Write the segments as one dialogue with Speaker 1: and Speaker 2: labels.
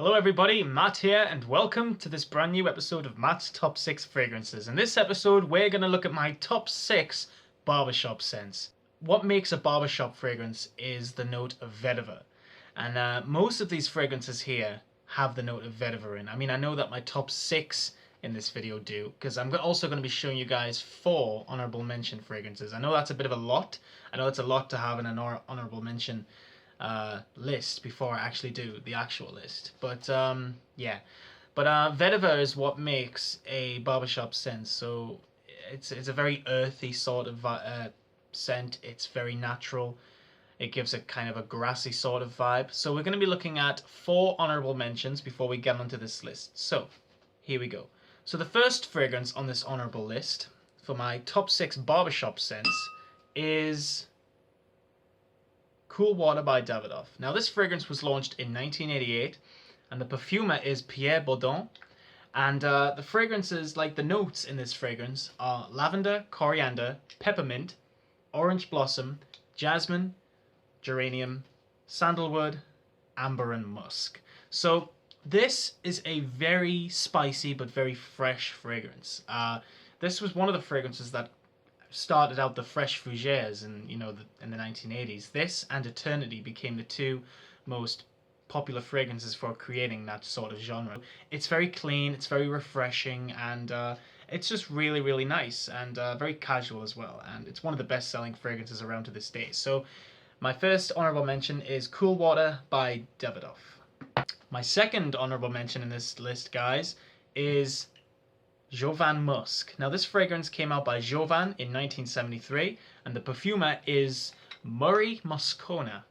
Speaker 1: Hello everybody, Matt here, and welcome to this brand new episode of Matt's Top 6 Fragrances. In this episode, we're going to look at my top 6 barbershop scents. What makes a barbershop fragrance is the note of vetiver. And most of these fragrances here have the note of vetiver in. I mean, I know that my top 6 in this video do, because I'm also going to be showing you guys 4 honorable mention fragrances. I know that's a bit of a lot. I know it's a lot to have in an honorable mention list before I actually do the actual list, but yeah, but vetiver is what makes a barbershop scent. So it's a very earthy sort of scent. It's very natural. It gives a kind of a grassy sort of vibe. So we're going to be looking at 4 honorable mentions before we get onto this list. So here we go. So the first fragrance on this honorable list for my top 6 barbershop scents is Cool Water by Davidoff. Now this fragrance was launched in 1988 and the perfumer is Pierre Baudin, and the fragrances, like the notes in this fragrance, are lavender, coriander, peppermint, orange blossom, jasmine, geranium, sandalwood, amber and musk. So this is a very spicy but very fresh fragrance. This was one of the fragrances that started out the fresh fougères in the 1980s. This and Eternity became the 2 most popular fragrances for creating that sort of genre. It's very clean, it's very refreshing, and it's just really nice and very casual as well. And it's one of the best-selling fragrances around to this day. So my first honorable mention is Cool Water by Davidoff. My second honorable mention in this list, guys, is Jove An Musk. Now this fragrance came out by Jove An in 1973, and the perfumer is Murray Moscona.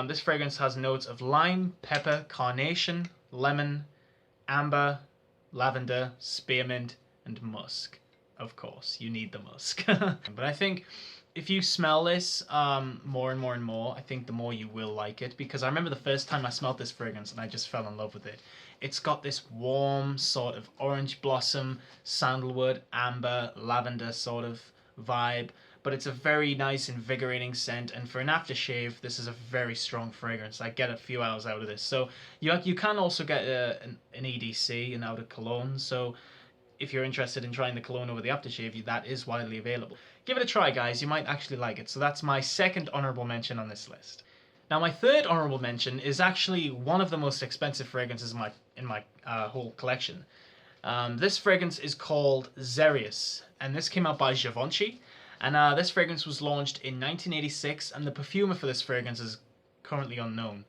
Speaker 1: This fragrance has notes of lime, pepper, carnation, lemon, amber, lavender, spearmint, and musk. Of course, you need the musk. But I think if you smell this more and more, I think the more you will like it, because I remember the first time I smelled this fragrance and I just fell in love with it. It's got this warm sort of orange blossom, sandalwood, amber, lavender sort of vibe, but it's a very nice, invigorating scent, and for an aftershave, this is a very strong fragrance. I get a few hours out of this. So you can also get an EDC, an outer cologne, so if you're interested in trying the cologne over the aftershave, that is widely available. Give it a try, guys. You might actually like it. So that's my second honorable mention on this list. Now, my third honorable mention is actually one of the most expensive fragrances in my whole collection. This fragrance is called Xerius, and this came out by Givenchy. And this fragrance was launched in 1986, and the perfumer for this fragrance is currently unknown.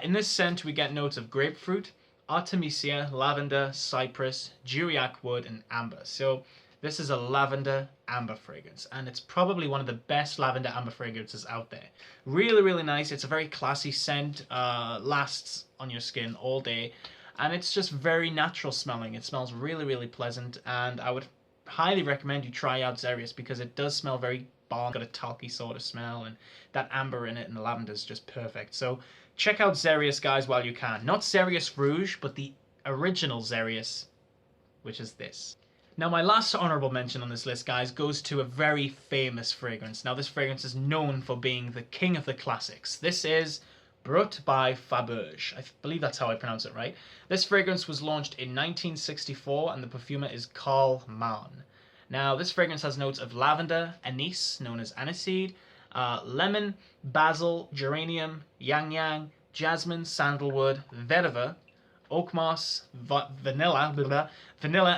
Speaker 1: In this scent, we get notes of grapefruit, artemisia, lavender, cypress, duriac wood, and amber. So this is a lavender amber fragrance, and it's probably one of the best lavender amber fragrances out there. Really nice. It's a very classy scent, lasts on your skin all day, and it's just very natural smelling. It smells really pleasant, and I would highly recommend you try out Xerius because it does smell very balmy, got a talky sort of smell, and that amber in it and the lavender is just perfect. So check out Xerius, guys, while you can. Not Xerius Rouge, but the original Xerius, which is this. Now, my last honorable mention on this list, guys, goes to a very famous fragrance. Now, this fragrance is known for being the king of the classics. This is Brut by Faberge. I believe that's how I pronounce it right. This fragrance was launched in 1964, and the perfumer is Karl Mann. Now, this fragrance has notes of lavender, anise, known as aniseed, lemon, basil, geranium, yang, jasmine, sandalwood, vetiver, oak moss, vanilla,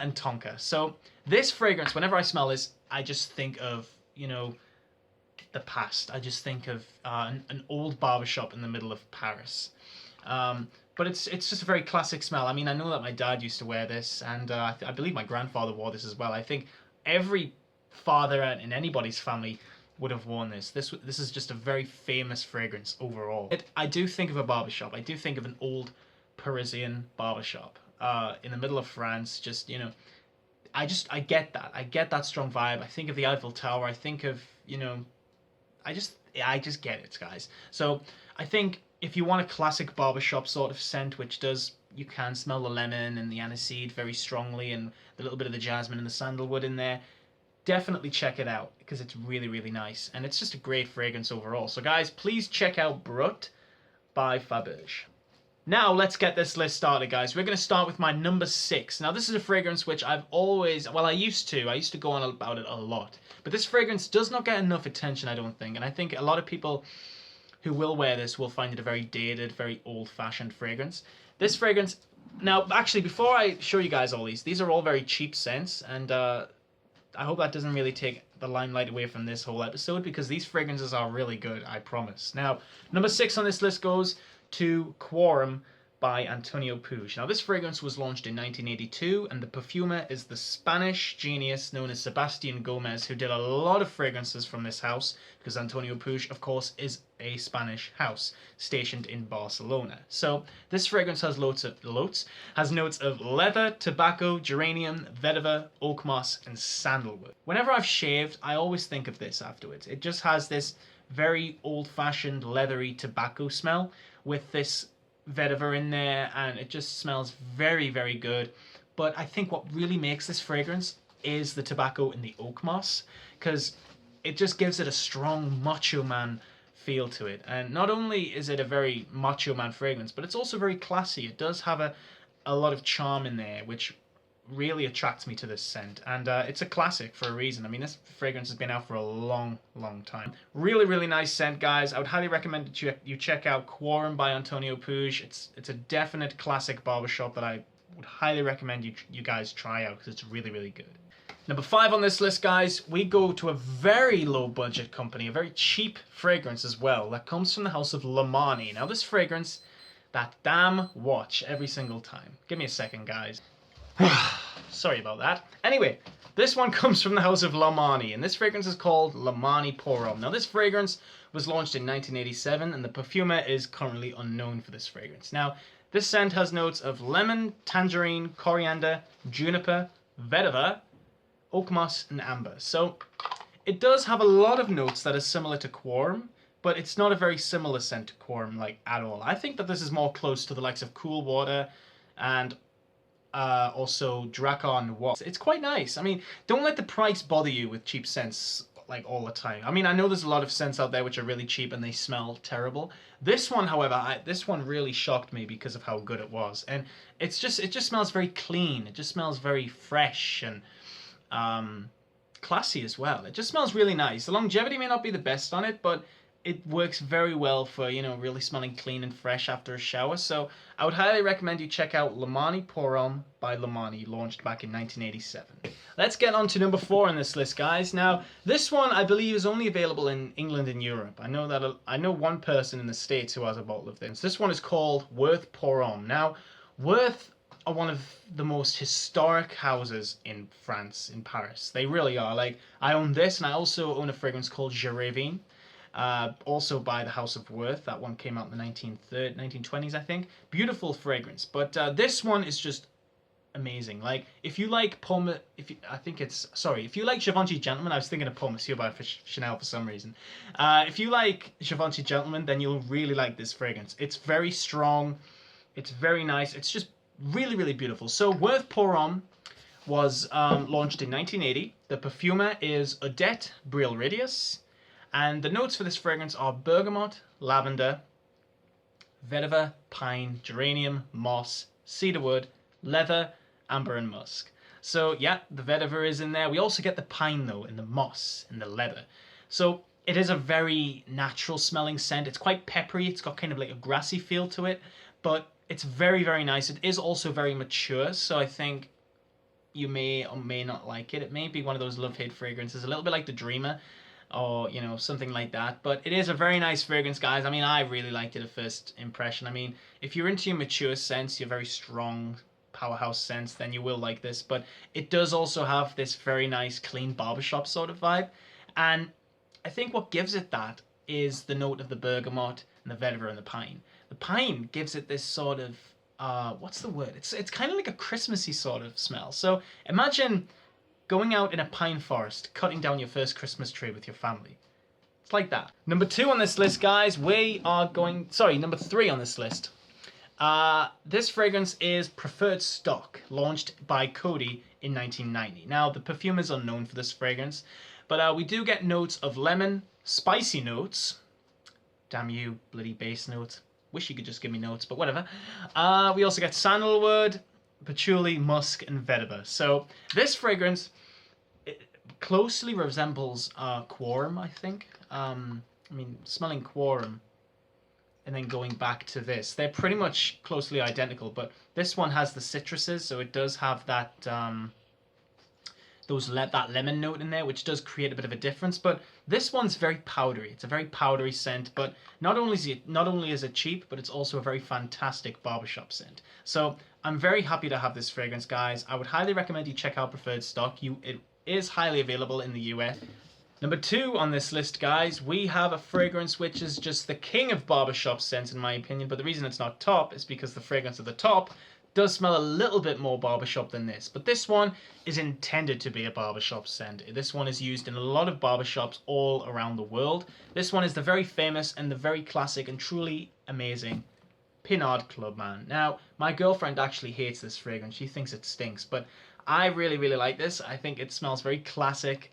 Speaker 1: and tonka. So this fragrance, whenever I smell this, I just think of, the past. I just think of an old barbershop in the middle of Paris. But it's just a very classic smell. I mean, I know that my dad used to wear this, and I believe my grandfather wore this as well. I think every father in anybody's family would have worn this. This is just a very famous fragrance overall. I do think of a barbershop. I do think of an old Parisian barbershop in the middle of France. Just, I get that. I get that strong vibe. I think of the Eiffel Tower. I think of, I just get it, guys. So I think if you want a classic barbershop sort of scent, which you can smell the lemon and the aniseed very strongly, and the little bit of the jasmine and the sandalwood in there, definitely check it out because it's really nice, and it's just a great fragrance overall. So guys, please check out Brut by Faberge. Now let's get this list started, guys. We're going to start with my number 6. Now this is a fragrance which I've always, well, I used to go on about it a lot. But this fragrance does not get enough attention, I don't think. And I think a lot of people who will wear this will find it a very dated, very old-fashioned fragrance. This fragrance, now actually before I show you guys all these are all very cheap scents, and I hope that doesn't really take the limelight away from this whole episode, because these fragrances are really good, I promise. Now, number 6 on this list goes to Quorum by Antonio Puig. Now, this fragrance was launched in 1982, and the perfumer is the Spanish genius known as Sebastian Gomez, who did a lot of fragrances from this house, because Antonio Puig, of course, is a Spanish house stationed in Barcelona. So this fragrance has notes of leather, tobacco, geranium, vetiver, oak moss, and sandalwood. Whenever I've shaved, I always think of this afterwards. It just has this very old-fashioned leathery tobacco smell with this vetiver in there, and it just smells very, very good. But I think what really makes this fragrance is the tobacco and the oak moss, because it just gives it a strong macho man feel to it. And not only is it a very macho man fragrance, but it's also very classy. It does have a lot of charm in there, which really attracts me to this scent, and it's a classic for a reason. I mean, this fragrance has been out for a long time. Really, really nice scent, guys. I would highly recommend that you check out Quorum by Antonio Puig. It's a definite classic barbershop that I would highly recommend you guys try out, because it's really, really good. Number 5 on this list, guys, we go to a very low budget company, a very cheap fragrance as well, that comes from the house of Lomani. Now this fragrance, that damn watch every single time. Give me a second, guys. Sorry about that. Anyway, this one comes from the house of Lomani, and this fragrance is called Lomani Quorum. Now, this fragrance was launched in 1987, and the perfumer is currently unknown for this fragrance. Now, this scent has notes of lemon, tangerine, coriander, juniper, vetiver, oak moss, and amber. So, it does have a lot of notes that are similar to Quorum, but it's not a very similar scent to Quorum, like, at all. I think that this is more close to the likes of Cool Water and also Drakkar Noir. It's quite nice. I mean, don't let the price bother you with cheap scents like all the time. I mean, I know there's a lot of scents out there which are really cheap and they smell terrible. This one, however, this one really shocked me because of how good it was. And it just smells very clean. It just smells very fresh and classy as well. It just smells really nice. The longevity may not be the best on it, but it works very well for, you know, really smelling clean and fresh after a shower. So I would highly recommend you check out Lomani Quorum by Lomani, launched back in 1987. Let's get on to number 4 on this list, guys. Now, this one I believe is only available in England and Europe. I know one person in the States who has a bottle of this. This one is called Worth Quorum. Now, Worth are one of the most historic houses in France, in Paris. They really are. Like, I own this, and I also own a fragrance called Jove An, also by the House of Worth. That one came out in the 1920s, I think. Beautiful fragrance, but this one is just amazing. Like, if you like if you like Givenchy Gentleman, I was thinking of Paul Monsieur by Chanel for some reason. If you like Givenchy Gentleman, then you'll really like this fragrance. It's very strong. It's very nice. It's just really, really beautiful. So Worth Quorum was launched in 1980. The perfumer is Odette Brill-Ridius. And the notes for this fragrance are bergamot, lavender, vetiver, pine, geranium, moss, cedarwood, leather, amber, and musk. So yeah, the vetiver is in there. We also get the pine though, and the moss, and the leather. So it is a very natural smelling scent. It's quite peppery. It's got kind of like a grassy feel to it, but it's very, very nice. It is also very mature, so I think you may or may not like it. It may be one of those love-hate fragrances, a little bit like the Dreamer, or, you know, something like that. But it is a very nice fragrance, guys. I mean, I really liked it at first impression. I mean, if you're into your mature scents, your very strong powerhouse scents, then you will like this. But it does also have this very nice, clean barbershop sort of vibe. And I think what gives it that is the note of the bergamot and the vetiver and the pine. The pine gives it this sort of, what's the word? It's kind of like a Christmassy sort of smell. So imagine going out in a pine forest, cutting down your first Christmas tree with your family. It's like that. Number 2 on this list, guys, number 3 on this list. This fragrance is Preferred Stock, launched by Coty in 1990. Now, the perfume is unknown for this fragrance, but we do get notes of lemon, spicy notes, damn you, bloody bass notes, Wish you could just give me notes, but whatever. We also get sandalwood, patchouli, musk, and vetiver. So this fragrance closely resembles Quorum, I think. I mean, smelling Quorum and then going back to this, they're pretty much closely identical, but this one has the citruses, so it does have that that lemon note in there, which does create a bit of a difference. But this one's very powdery. It's a very powdery scent, but not only is it cheap, but it's also a very fantastic barbershop scent. So I'm very happy to have this fragrance, guys. I would highly recommend you check out Preferred Stock. It is highly available in the US. Number 2 on this list, guys, we have a fragrance which is just the king of barbershop scents, in my opinion. But the reason it's not top is because the fragrance at the top does smell a little bit more barbershop than this. But this one is intended to be a barbershop scent. This one is used in a lot of barbershops all around the world. This one is the very famous and the very classic and truly amazing Pinaud Clubman. Now, my girlfriend actually hates this fragrance. She thinks it stinks, but I really, really like this. I think it smells very classic,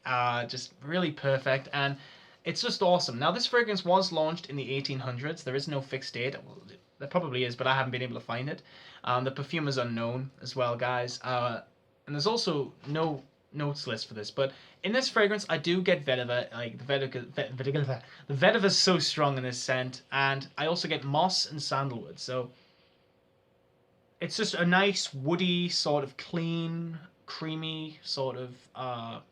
Speaker 1: just really perfect, and it's just awesome. Now, this fragrance was launched in the 1800s. There is no fixed date. Well, there probably is, but I haven't been able to find it. The perfume is unknown as well, guys. And there's also no notes list for this, but in this fragrance, I do get vetiver. Like the vetiver is so strong in this scent, and I also get moss and sandalwood. So it's just a nice woody, sort of clean, creamy sort of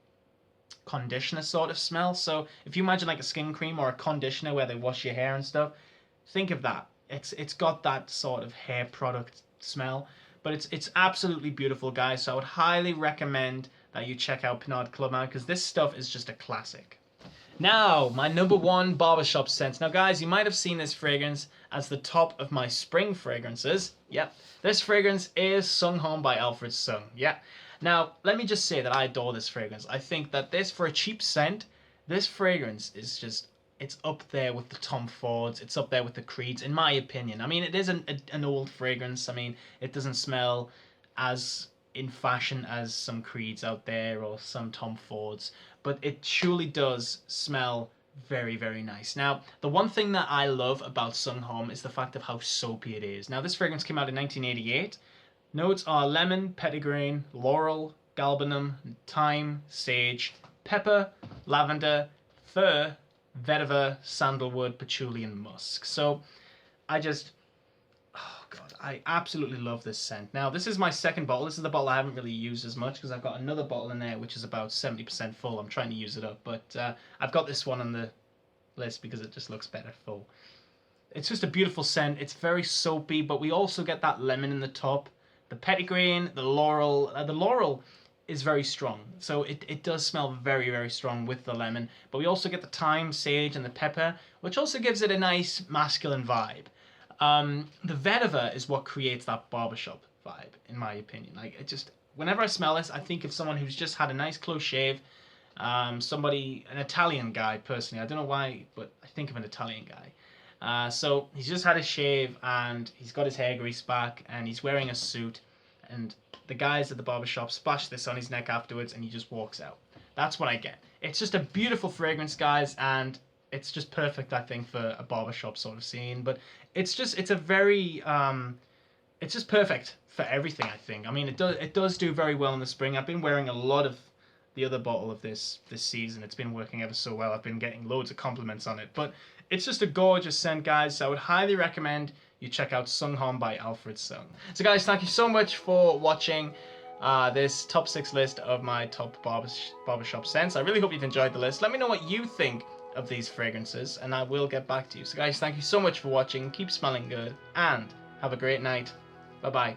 Speaker 1: conditioner sort of smell. So if you imagine like a skin cream or a conditioner where they wash your hair and stuff, think of that. It's got that sort of hair product smell, but it's absolutely beautiful, guys. So I would highly recommend that you check out Pinaud Clubman, because this stuff is just a classic. Now, my number 1 barbershop scent. Now, guys, you might have seen this fragrance as the top of my spring fragrances. Yep, this fragrance is Sung Home by Alfred Sung. Yeah. Now, let me just say that I adore this fragrance. I think that this, for a cheap scent, this fragrance is just, it's up there with the Tom Fords. It's up there with the Creeds, in my opinion. I mean, it is an old fragrance. I mean, it doesn't smell as in fashion as some Creeds out there or some Tom Fords, but it truly does smell very, very nice. Now, the one thing that I love about Sung Home is the fact of how soapy it is. Now, this fragrance came out in 1988. Notes are lemon, petitgrain, laurel, galbanum, thyme, sage, pepper, lavender, fir, vetiver, sandalwood, patchouli, and musk. So I absolutely love this scent. Now, this is my second bottle. This is the bottle I haven't really used as much because I've got another bottle in there which is about 70% full. I'm trying to use it up, but I've got this one on the list because it just looks better full. It's just a beautiful scent. It's very soapy, but we also get that lemon in the top. The petitgrain, the laurel is very strong. So it does smell very, very strong with the lemon. But we also get the thyme, sage, and the pepper, which also gives it a nice masculine vibe. The vetiver is what creates that barbershop vibe, in my opinion. Like, it just, whenever I smell this, I think of someone who's just had a nice close shave. An Italian guy, personally. I don't know why, but I think of an Italian guy. So he's just had a shave and he's got his hair greased back and he's wearing a suit, and the guys at the barbershop splash this on his neck afterwards and he just walks out. That's what I get. It's just a beautiful fragrance, guys, and it's just perfect, I think, for a barbershop sort of scene. But it's just perfect for everything, I think. I mean, it does do very well in the spring. I've been wearing a lot of the other bottle of this season. It's been working ever so well. I've been getting loads of compliments on it. But it's just a gorgeous scent, guys. So I would highly recommend you check out Sung Home by Alfred Sung. So, guys, thank you so much for watching this top 6 list of my top barbershop scents. I really hope you've enjoyed the list. Let me know what you think of these fragrances, and I will get back to you. So, guys, thank you so much for watching. Keep smelling good, and have a great night. Bye-bye.